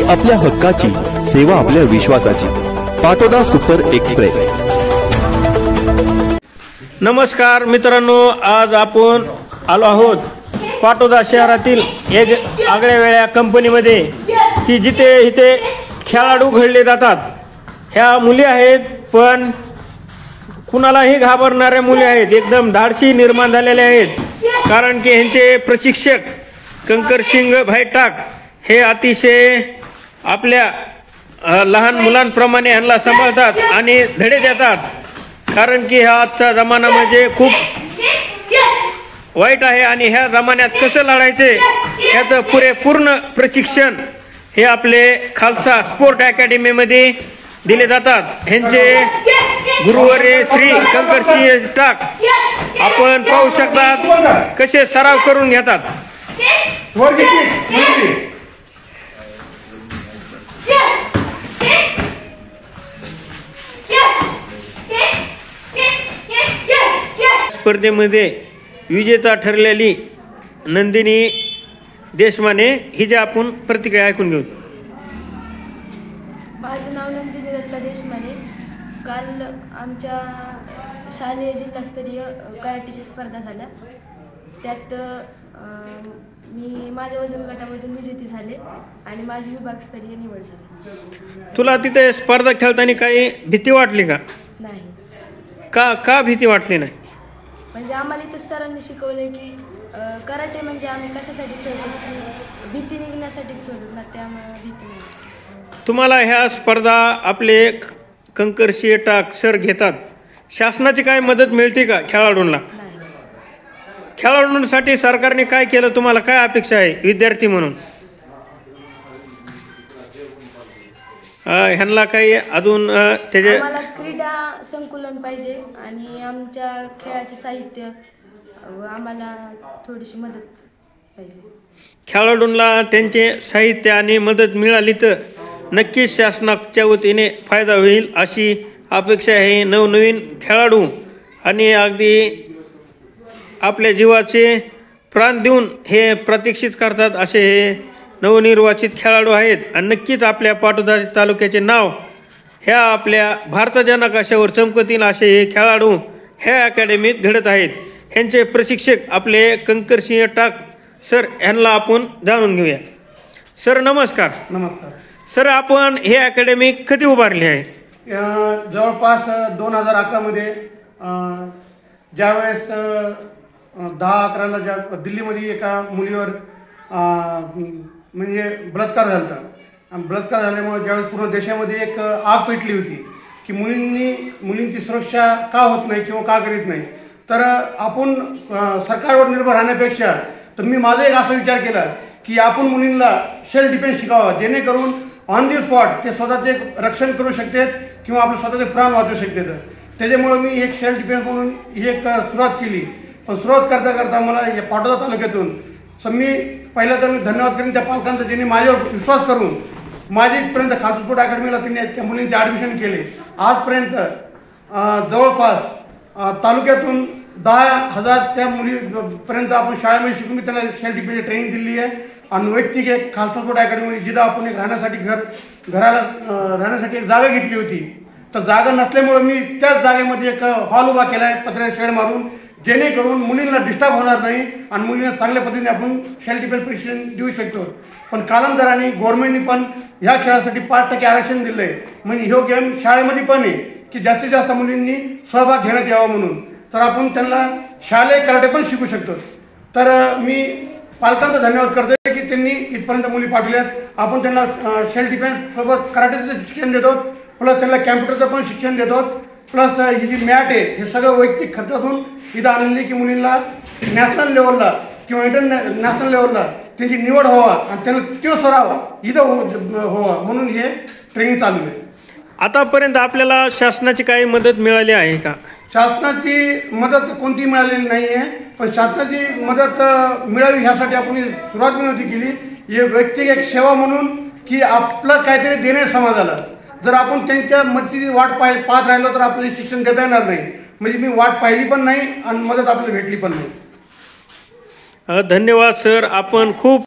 आपल्या हक्काची, सेवा आपल्या विश्वासाची. Patoda super express. नमस्कार मित्रांनो, आज आपण आलो आहोत पाटोदा शहरातील एक आगळ्या वेगळ्या कंपनीमध्ये की जिथे इथे खेळाडू घडले जातात. ह्या मुली आहेत, पण कुणालाही घाबरणाऱ्या मुली आहेत, एकदम धाडसी निर्माण झालेल्या आहेत. कारण की ह्यांचे प्रशिक्षक कंकरसिंग भाई टाक हे अतिशय आपल्या लहान मुलांप्रमाणे ह्यांना सांभाळतात आणि धडे देतात. कारण की हा आजचा जमाना म्हणजे खूप वाईट आहे आणि ह्या जमान्यात कसं लढायचे याचं पूर्ण प्रशिक्षण हे आपले खालसा स्पोर्ट अकॅडमीमध्ये दिले जातात. ह्यांचे गुरुवर्य श्री कंकरसिंह टाक आपण पाहू शकतात कसे सराव करून घेतात. स्पर्धेमध्ये विजेता ठरलेली नंदिनी देशमाने हिचे आपण प्रतिक्रिया ऐकून घेऊ. माझं नाव नंदिनी दत्ता देशमाने. काल आमच्या शालेय जिल्हास्तरीय कराटेची स्पर्धा झाल्या. त्यात मी माझ्या वजन गटामधून विजेती झाले आणि माझी विभागस्तरीय निवड झाली. तुला तिथे स्पर्धा खेळताना काही भीती वाटली का? नाही. का भीती वाटली नाही? म्हणजे आम्हाला इथं सरांनी शिकवले की कराटे म्हणजे आम्ही कशासाठी खेळतो, की भीती निघण्यासाठीच खेळतो ना, त्यामुळे भीती नाही. तुम्हाला ह्या स्पर्धा आपले कंकरसिंह टाक सर घेतात, शासनाची काय मदत मिळते का खेळाडूंना? खेळाडूंसाठी सरकारने काय केलं, तुम्हाला काय अपेक्षा आहे विद्यार्थी म्हणून? ह्यांना काही अजून त्याचे आम्हाला क्रीडा संकुलन पाहिजे आणि आमच्या खेळाचे साहित्य आम्हाला थोडीशी मदत पाहिजे. खेळाडूंना त्यांचे साहित्य आणि मदत मिळाली तर नक्कीच शासनाच्या वतीने फायदा होईल अशी अपेक्षा आहे. नवनवीन खेळाडू आणि अगदी आपल्या जीवाचे प्राण देऊन हे प्रतीक्षित करतात असे हे नवनिर्वाचित खेळाडू आहेत. आणि नक्कीच आपल्या पाटोदा तालुक्याचे नाव ह्या आपल्या भारताच्या नकाशावर चमकतील असे हे खेळाडू ह्या अकॅडमीत घडत आहेत. ह्यांचे प्रशिक्षक आपले कंकरसिंह टाक सर ह्यांना आपण जाणून घेऊया. सर नमस्कार. नमस्कार सर, आपण हे अकॅडमी कधी उभारली आहे? जवळपास 2011मध्ये ज्यावेळेस 10-11ला ज्या दिल्लीमध्ये एका मुलीवर म्हणजे बलात्कार झाला होता. आणि बलात्कार झाल्यामुळे ज्यावेळेस पूर्ण देशामध्ये एक आग पेटली होती की मुलींची सुरक्षा का होत नाही किंवा का करीत नाही. तर आपण सरकारवर निर्भर राहण्यापेक्षा तर मी माझा एक असा विचार केला की आपण मुलींना सेल्फ डिफेन्स शिकावा, जेणेकरून ऑन दी स्पॉट ते स्वतःचे एक रक्षण करू शकतात किंवा आपले स्वतःचे प्राण वाचवू शकतात. त्याच्यामुळं मी एक सेल्फ डिफेन्स म्हणून ही एक सुरुवात केली. पण सुरुवात करता करता मला या पाटोदा तालुक्यातून मी पहिला तर मी धन्यवाद करेन त्या पालकांचा, ज्यांनी माझ्यावर विश्वास करून माझ्यापर्यंत खालसा स्पोर्ट अकॅडमीला त्यांनी त्या मुलींचे ॲडमिशन केले. आजपर्यंत जवळपास तालुक्यातून 10,000 त्या मुलीपर्यंत आपण शाळेमध्ये शिकून त्यांना सेल्फ डिफेन्सची ट्रेनिंग दिली आहे. आणि वैयक्तिक एक खालसा स्पोर्ट अकॅडमीमध्ये जिथं आपण एक राहण्यासाठी एक जागा घेतली होती. तर जागा नसल्यामुळं मी त्याच जागेमध्ये एक हॉल उभा केला आहे पत्र्याचा शेड मारून, जेणेकरून मुलींना डिस्टर्ब होणार नाही आणि मुलींना चांगल्या पद्धतीने आपण सेल्फ डिफेन्स प्रशिक्षण देऊ शकतो. पण कालांतराने गव्हर्नमेंटने पण ह्या खेळासाठी 5% आरक्षण दिलं आहे. म्हणजे ह्यो गेम शाळेमध्ये पण आहे की जास्तीत जास्त मुलींनी सहभाग घेण्यात यावा म्हणून. तर आपण त्यांना शालेय कराटे पण शिकू शकतो. तर मी पालकांचा धन्यवाद करतो की त्यांनी इथपर्यंत मुली पाठवल्यात. आपण त्यांना सेल्फ डिफेन्स सोबत कराटेचं शिक्षण देतो, प्लस त्यांना कॅम्प्युटरचं पण शिक्षण देतो, प्लस ही जी मॅट आहे हे सगळं वैयक्तिक खर्चातून इथं आणली की मुलींना नॅशनल लेवलला किंवा इंटरनॅशनल लेवलला त्यांची निवड व्हावा आणि त्यांना तो सराव इथं व्हावा म्हणून हे ट्रेनिंग चालू आहे. आतापर्यंत आपल्याला शासनाची काही मदत मिळाली आहे का? शासनाची मदत कोणती मिळालेली नाही आहे. पण शासनाची मदत मिळावी ह्यासाठी आपण सुरुवात नव्हती केली. हे वैयक्तिक एक सेवा म्हणून की आपलं काहीतरी देणे समाजाला. जर आपण त्यांच्या मदतीची वाट पाहत राहिलो तर आपल्याला शिक्षण देता येणार नाही. म्हणजे मी वाट पाहिली पण नाही आणि मदत आपल्याला भेटली पण नाही. धन्यवाद सर, आपण खूप